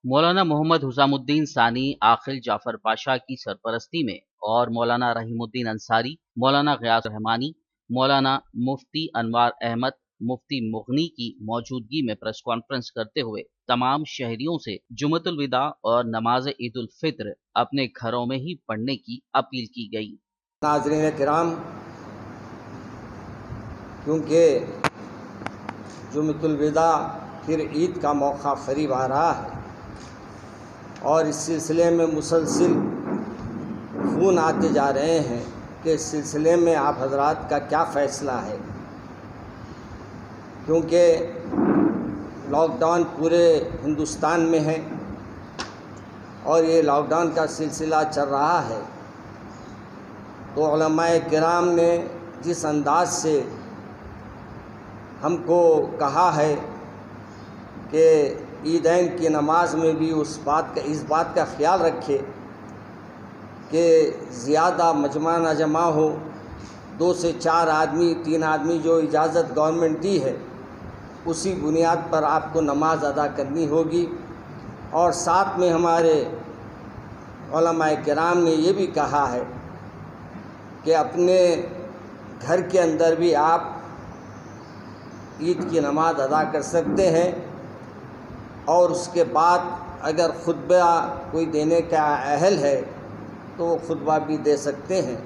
مولانا محمد حسام الدین ثانی عاقل جعفر پاشا کی سرپرستی میں اور مولانا رحیم الدین انصاری، مولانا غیاث رحمانی، مولانا مفتی انوار احمد مفتی مغنی کی موجودگی میں پریس کانفرنس کرتے ہوئے تمام شہریوں سے جمعۃ الوداع اور نماز عید الفطر اپنے گھروں میں ہی پڑھنے کی اپیل کی گئی۔ ناظرین کرام، کیونکہ جمعۃ الوداع پھر عید کا موقع قریب آ رہا ہے اور اس سلسلے میں مسلسل فون آتے جا رہے ہیں کہ اس سلسلے میں آپ حضرات کا کیا فیصلہ ہے، کیونکہ لاک ڈاؤن پورے ہندوستان میں ہے اور یہ لاک ڈاؤن کا سلسلہ چل رہا ہے۔ تو علماء کرام نے جس انداز سے ہم کو کہا ہے کہ عیدین کی نماز میں بھی اس بات کا خیال رکھے کہ زیادہ مجمع نہ جمع ہو، 2 سے 4 آدمی 3 آدمی جو اجازت گورنمنٹ دی ہے اسی بنیاد پر آپ کو نماز ادا کرنی ہوگی۔ اور ساتھ میں ہمارے علماء کرام نے یہ بھی کہا ہے کہ اپنے گھر کے اندر بھی آپ عید کی نماز ادا کر سکتے ہیں اور اس کے بعد اگر خطبہ کوئی دینے کا اہل ہے تو وہ خطبہ بھی دے سکتے ہیں۔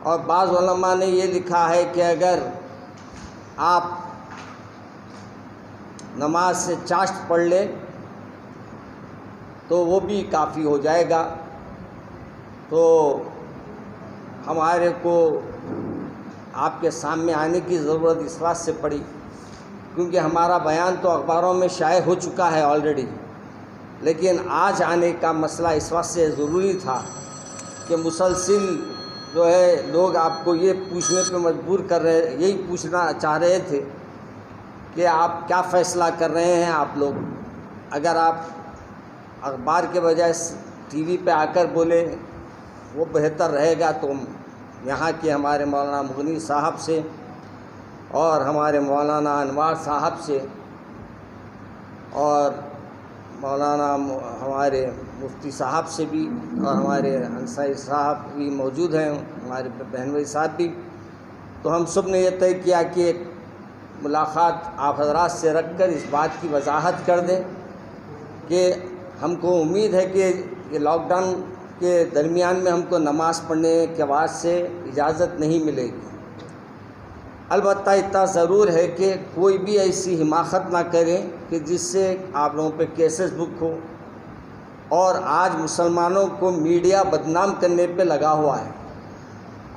اور بعض علماء نے یہ لکھا ہے کہ اگر آپ نماز سے چاشت پڑھ لیں تو وہ بھی کافی ہو جائے گا۔ تو ہمارے کو آپ کے سامنے آنے کی ضرورت اس بات سے پڑی کیونکہ ہمارا بیان تو اخباروں میں شائع ہو چکا ہے آلریڈی، لیکن آج آنے کا مسئلہ اس وقت سے ضروری تھا کہ مسلسل جو ہے لوگ آپ کو یہ پوچھنے پہ مجبور کر رہے، یہی پوچھنا چاہ رہے تھے کہ آپ کیا فیصلہ کر رہے ہیں آپ لوگ۔ اگر آپ اخبار کے بجائے ٹی وی پہ آ کر بولے وہ بہتر رہے گا۔ تو یہاں کے ہمارے مولانا مغنی صاحب سے اور ہمارے مولانا انوار صاحب سے اور مولانا ہمارے مفتی صاحب سے بھی اور ہمارے انصاری صاحب بھی موجود ہیں، ہمارے بہنوئی صاحب بھی، تو ہم سب نے یہ طے کیا کہ ایک ملاقات آپ حضرات سے رکھ کر اس بات کی وضاحت کر دیں کہ ہم کو امید ہے کہ یہ لاک ڈاؤن کے درمیان میں ہم کو نماز پڑھنے کے بعد سے اجازت نہیں ملے گی۔ البتہ اتنا ضرور ہے کہ کوئی بھی ایسی حماقت نہ کرے کہ جس سے آپ لوگوں پہ کیسز بک ہو۔ اور آج مسلمانوں کو میڈیا بدنام کرنے پہ لگا ہوا ہے۔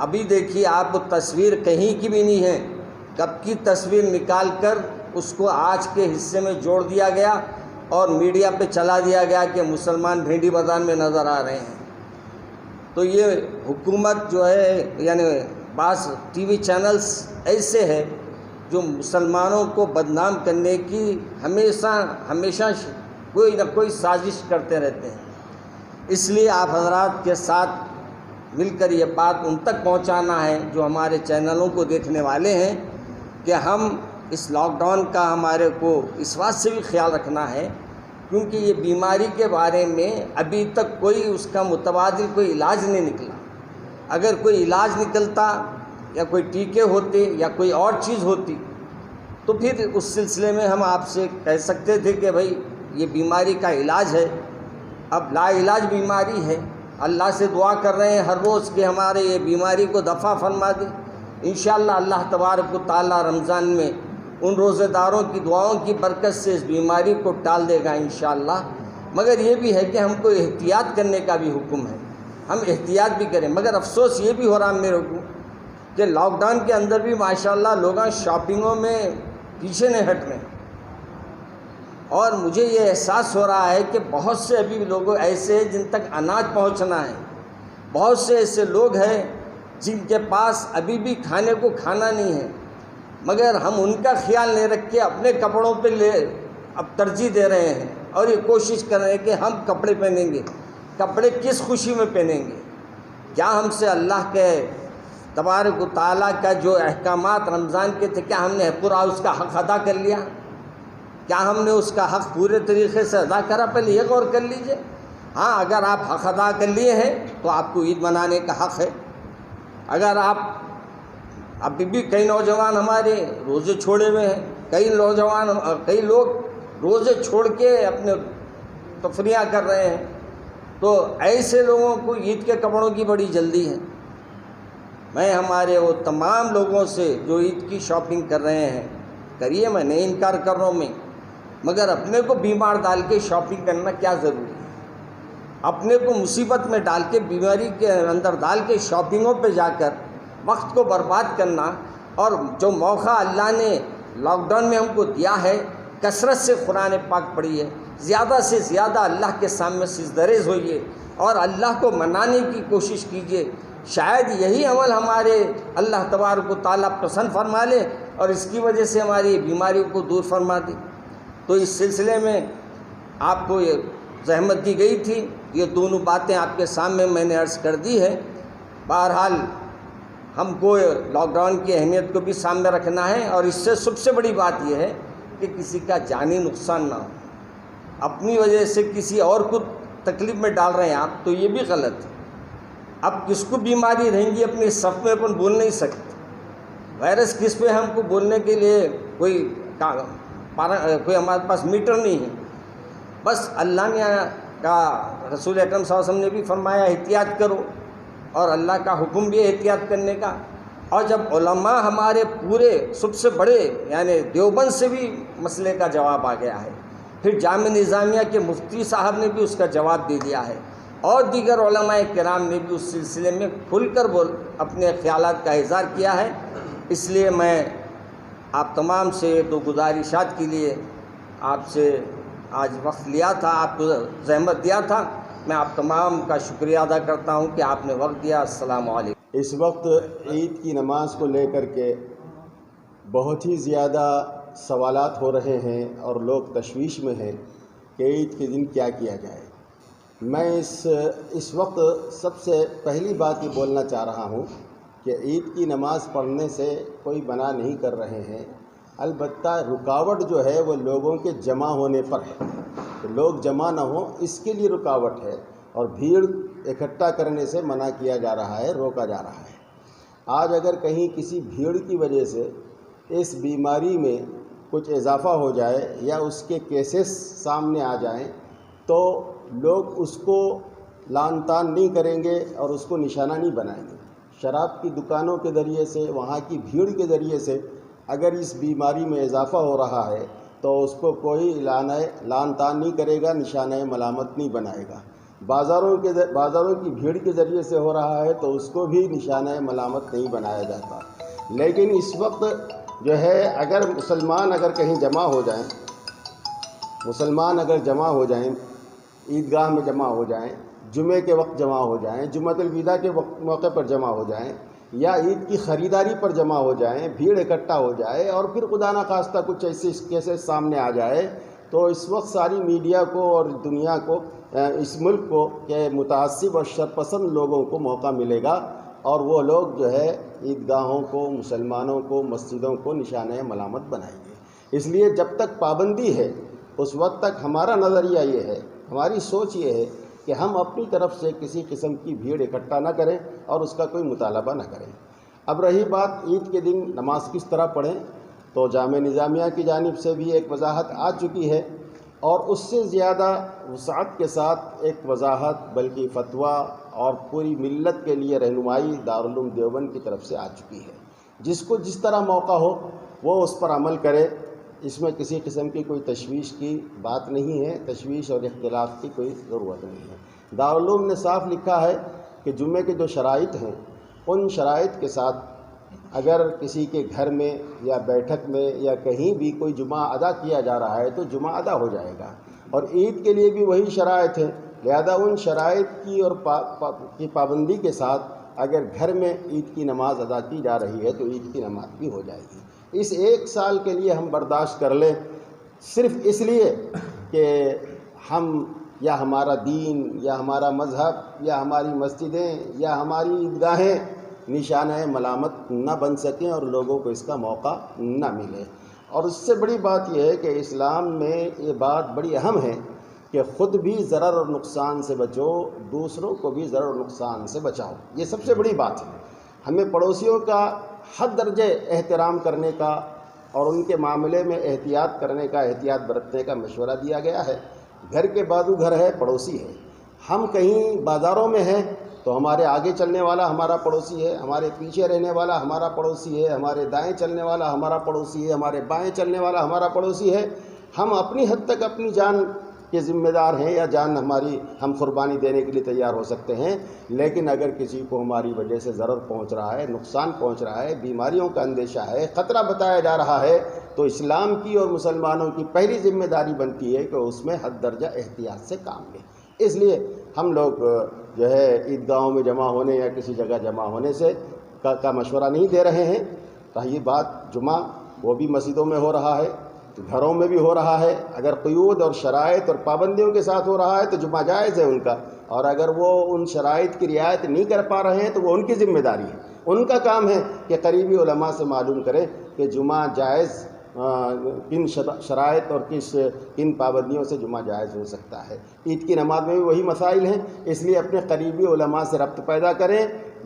ابھی دیکھیے آپ تصویر کہیں کی بھی نہیں ہے، کب کی تصویر نکال کر اس کو آج کے حصے میں جوڑ دیا گیا اور میڈیا پہ چلا دیا گیا کہ مسلمان بھینڈی بازار میں نظر آ رہے ہیں۔ تو یہ حکومت جو ہے یعنی بعض ٹی وی چینلز ایسے ہیں جو مسلمانوں کو بدنام کرنے کی ہمیشہ کوئی نہ کوئی سازش کرتے رہتے ہیں۔ اس لیے آپ حضرات کے ساتھ مل کر یہ بات ان تک پہنچانا ہے جو ہمارے چینلوں کو دیکھنے والے ہیں کہ ہم اس لاک ڈاؤن کا ہمارے کو اس بات سے بھی خیال رکھنا ہے کیونکہ یہ بیماری کے بارے میں ابھی تک کوئی اس کا متبادل کوئی علاج نہیں نکلا۔ اگر کوئی علاج نکلتا یا کوئی ٹیکے ہوتے یا کوئی اور چیز ہوتی تو پھر اس سلسلے میں ہم آپ سے کہہ سکتے تھے کہ بھائی یہ بیماری کا علاج ہے۔ اب لا علاج بیماری ہے، اللہ سے دعا کر رہے ہیں ہر روز کہ ہمارے یہ بیماری کو دفع فرما دے۔ انشاءاللہ اللہ تبارک و تعالی رمضان میں ان روزہ داروں کی دعاؤں کی برکت سے اس بیماری کو ٹال دے گا انشاءاللہ۔ مگر یہ بھی ہے کہ ہم کو احتیاط کرنے کا بھی حکم ہے، ہم احتیاط بھی کریں۔ مگر افسوس یہ بھی ہو رہا میرے کو کہ لاک ڈاؤن کے اندر بھی ماشاءاللہ لوگ شاپنگوں میں پیچھے نہیں ہٹ رہے ہیں اور مجھے یہ احساس ہو رہا ہے کہ بہت سے ابھی لوگ ایسے ہیں جن تک اناج پہنچنا ہے، بہت سے ایسے لوگ ہیں جن کے پاس ابھی بھی کھانے کو کھانا نہیں ہے، مگر ہم ان کا خیال نہیں رکھ کے اپنے کپڑوں پہ اب ترجیح دے رہے ہیں اور یہ کوشش کر رہے ہیں کہ ہم کپڑے پہنیں گے۔ کپڑے کس خوشی میں پہنیں گے؟ کیا ہم سے اللہ کے تبارک و تعالیٰ کا جو احکامات رمضان کے تھے کیا ہم نے پورا اس کا حق ادا کر لیا؟ کیا ہم نے اس کا حق پورے طریقے سے ادا کرا؟ پہلے یہ غور کر لیجئے۔ ہاں، اگر آپ حق ادا کر لیے ہیں تو آپ کو عید منانے کا حق ہے۔ اگر آپ ابھی بھی کئی نوجوان ہمارے روزے چھوڑے ہوئے ہیں، کئی لوگ روزے چھوڑ کے اپنے تفریح کر رہے ہیں، تو ایسے لوگوں کو عید کے کپڑوں کی بڑی جلدی ہے۔ میں ہمارے وہ تمام لوگوں سے جو عید کی شاپنگ کر رہے ہیں کریے، میں نہیں انکار کر رہا ہوں میں، مگر اپنے کو بیمار ڈال کے شاپنگ کرنا کیا ضروری ہے؟ اپنے کو مصیبت میں ڈال کے، بیماری کے اندر ڈال کے شاپنگوں پہ جا کر وقت کو برباد کرنا، اور جو موقع اللہ نے لاک ڈاؤن میں ہم کو دیا ہے، کثرت سے قرآن پاک پڑھیے، زیادہ سے زیادہ اللہ کے سامنے سجدریز ہوئیے اور اللہ کو منانے کی کوشش کیجیے۔ شاید یہی عمل ہمارے اللہ تبارک و تعالیٰ پسند فرما لے اور اس کی وجہ سے ہماری بیماریوں کو دور فرما دے۔ تو اس سلسلے میں آپ کو یہ زحمت دی گئی تھی، یہ دونوں باتیں آپ کے سامنے میں نے عرض کر دی ہے۔ بہرحال ہم کو لاک ڈاؤن کی اہمیت کو بھی سامنے رکھنا ہے، اور اس سے سب سے بڑی بات یہ ہے کہ کسی کا جانی نقصان نہ ہو۔ اپنی وجہ سے کسی اور کو تکلیف میں ڈال رہے ہیں آپ، تو یہ بھی غلط ہے۔ اب کس کو بیماری رہیں گی اپنے صف میں اپن بول نہیں سکتے، وائرس کس پہ ہم کو بولنے کے لیے کوئی ہمارے پاس میٹر نہیں ہے۔ بس اللہ نے کا رسول اکرم صلی اللہ علیہ وسلم نے بھی فرمایا احتیاط کرو، اور اللہ کا حکم بھی ہے احتیاط کرنے کا۔ اور جب علماء ہمارے پورے سب سے بڑے یعنی دیوبند سے بھی مسئلے کا جواب آ گیا ہے، پھر جامعہ نظامیہ کے مفتی صاحب نے بھی اس کا جواب دے دیا ہے، اور دیگر علماء کرام نے بھی اس سلسلے میں کھل کر اپنے خیالات کا اظہار کیا ہے۔ اس لیے میں آپ تمام سے دو گزارشات کے لیے آپ سے آج وقت لیا تھا، آپ کو زحمت دیا تھا، میں آپ تمام کا شکریہ ادا کرتا ہوں کہ آپ نے وقت دیا۔ السلام علیکم۔ اس وقت عید کی نماز کو لے کر کے بہت ہی زیادہ سوالات ہو رہے ہیں اور لوگ تشویش میں ہیں کہ عید کے دن کیا کیا جائے۔ میں اس وقت سب سے پہلی بات یہ بولنا چاہ رہا ہوں کہ عید کی نماز پڑھنے سے کوئی منع نہیں کر رہے ہیں، البتہ رکاوٹ جو ہے وہ لوگوں کے جمع ہونے پر ہے، کہ لوگ جمع نہ ہوں اس کے لیے رکاوٹ ہے، اور بھیڑ اکٹھا کرنے سے منع کیا جا رہا ہے، روکا جا رہا ہے۔ آج اگر کہیں کسی بھیڑ کی وجہ سے اس بیماری میں کچھ اضافہ ہو جائے یا اس کے کیسز سامنے آ جائیں تو لوگ اس کو لعن طعن نہیں کریں گے اور اس کو نشانہ نہیں بنائیں گے۔ شراب کی دکانوں کے ذریعے سے، وہاں کی بھیڑ کے ذریعے سے اگر اس بیماری میں اضافہ ہو رہا ہے تو اس کو کوئی لعن طعن نہیں کرے گا، نشانہ ملامت نہیں بنائے گا۔ بازاروں کی بھیڑ کے ذریعے سے ہو رہا ہے تو اس کو بھی نشانہ ملامت نہیں بنایا جاتا۔ لیکن اس وقت جو ہے اگر مسلمان کہیں جمع ہو جائیں، جمع ہو جائیں، عیدگاہ میں جمع ہو جائیں، جمعے کے وقت جمع ہو جائیں، جمعۃ الوداع کے موقع پر جمع ہو جائیں، یا عید کی خریداری پر جمع ہو جائیں، بھیڑ اکٹھا ہو جائے اور پھر خدا نخواستہ کچھ ایسے کیسز سامنے آ جائے، تو اس وقت ساری میڈیا کو اور دنیا کو، اس ملک کو کہ متعصب اور شرپسند لوگوں کو موقع ملے گا، اور وہ لوگ جو ہے عیدگاہوں کو، مسلمانوں کو، مسجدوں کو نشانہ ملامت بنائیں گے۔ اس لیے جب تک پابندی ہے اس وقت تک ہمارا نظریہ یہ ہے، ہماری سوچ یہ ہے کہ ہم اپنی طرف سے کسی قسم کی بھیڑ اکٹھا نہ کریں اور اس کا کوئی مطالبہ نہ کریں۔ اب رہی بات عید کے دن نماز کس طرح پڑھیں، تو جامعہ نظامیہ کی جانب سے بھی ایک وضاحت آ چکی ہے، اور اس سے زیادہ وسعت کے ساتھ ایک وضاحت بلکہ فتویٰ اور پوری ملت کے لیے رہنمائی دارالعلوم دیوبند کی طرف سے آ چکی ہے۔ جس کو جس طرح موقع ہو وہ اس پر عمل کرے، اس میں کسی قسم کی کوئی تشویش کی بات نہیں ہے، تشویش اور اختلاف کی کوئی ضرورت نہیں ہے۔ دارالعلوم نے صاف لکھا ہے کہ جمعے کے جو شرائط ہیں ان شرائط کے ساتھ اگر کسی کے گھر میں یا بیٹھک میں یا کہیں بھی کوئی جمعہ ادا کیا جا رہا ہے تو جمعہ ادا ہو جائے گا، اور عید کے لیے بھی وہی شرائط ہیں، لہذا ان شرائط کی اور کی پابندی کے ساتھ اگر گھر میں عید کی نماز ادا کی جا رہی ہے تو عید کی نماز بھی ہو جائے گی۔ اس ایک سال کے لیے ہم برداشت کر لیں، صرف اس لیے کہ ہم یا ہمارا دین یا ہمارا مذہب یا ہماری مسجدیں یا ہماری عیدگاہیں نشانہ ملامت نہ بن سکیں اور لوگوں کو اس کا موقع نہ ملے۔ اور اس سے بڑی بات یہ ہے کہ اسلام میں یہ بات بڑی اہم ہے کہ خود بھی ضرر اور نقصان سے بچو، دوسروں کو بھی ضرر اور نقصان سے بچاؤ. یہ سب سے بڑی بات ہے. ہمیں پڑوسیوں کا حد درجے احترام کرنے کا اور ان کے معاملے میں احتیاط کرنے کا، احتیاط برتنے کا مشورہ دیا گیا ہے. گھر کے بازو گھر ہے، پڑوسی ہے. ہم کہیں بازاروں میں ہیں تو ہمارے آگے چلنے والا ہمارا پڑوسی ہے، ہمارے پیچھے رہنے والا ہمارا پڑوسی ہے، ہمارے دائیں چلنے والا ہمارا پڑوسی ہے، ہمارے بائیں چلنے والا ہمارا پڑوسی ہے. ہم اپنی حد تک اپنی جان کے ذمہ دار ہیں یا جان ہم قربانی دینے کے لیے تیار ہو سکتے ہیں، لیکن اگر کسی کو ہماری وجہ سے ضرر پہنچ رہا ہے، نقصان پہنچ رہا ہے، بیماریوں کا اندیشہ ہے، خطرہ بتایا جا رہا ہے، تو اسلام کی اور مسلمانوں کی پہلی ذمہ داری بنتی ہے کہ اس میں حد درجہ احتیاط سے کام لیں. اس لیے ہم لوگ جو ہے عیدگاہوں میں جمع ہونے یا کسی جگہ جمع ہونے سے کا مشورہ نہیں دے رہے ہیں. رہی بات جمعہ، وہ بھی مسجدوں میں ہو رہا ہے، گھروں میں بھی ہو رہا ہے. اگر قیود اور شرائط اور پابندیوں کے ساتھ ہو رہا ہے تو جمعہ جائز ہے ان کا، اور اگر وہ ان شرائط کی رعایت نہیں کر پا رہے ہیں تو وہ ان کی ذمہ داری ہے. ان کا کام ہے کہ قریبی علماء سے معلوم کریں کہ جمعہ جائز کن شرائط اور کن پابندیوں سے جمعہ جائز ہو سکتا ہے. عید کی نماز میں بھی وہی مسائل ہیں، اس لیے اپنے قریبی علماء سے ربط پیدا کریں.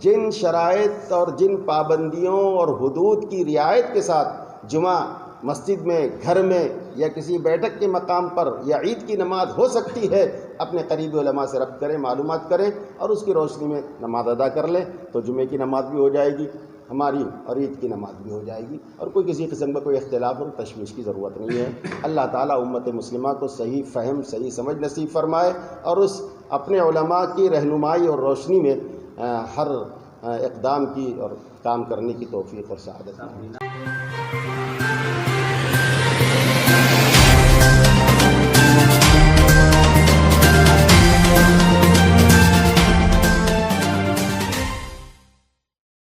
جن شرائط اور جن پابندیوں اور حدود کی رعایت کے ساتھ جمعہ مسجد میں، گھر میں یا کسی بیٹھک کے مقام پر یا عید کی نماز ہو سکتی ہے، اپنے قریبی علماء سے ربط کریں، معلومات کریں اور اس کی روشنی میں نماز ادا کر لیں تو جمعے کی نماز بھی ہو جائے گی ہماری اور عید کی نماز بھی ہو جائے گی، اور کوئی کسی قسم کا کوئی اختلاف اور تشویش کی ضرورت نہیں ہے. اللہ تعالیٰ امت مسلمہ کو صحیح فہم، صحیح سمجھ نصیب فرمائے اور اس اپنے علماء کی رہنمائی اور روشنی میں ہر اقدام کی اور کام کرنے کی توفیق اور سعادت.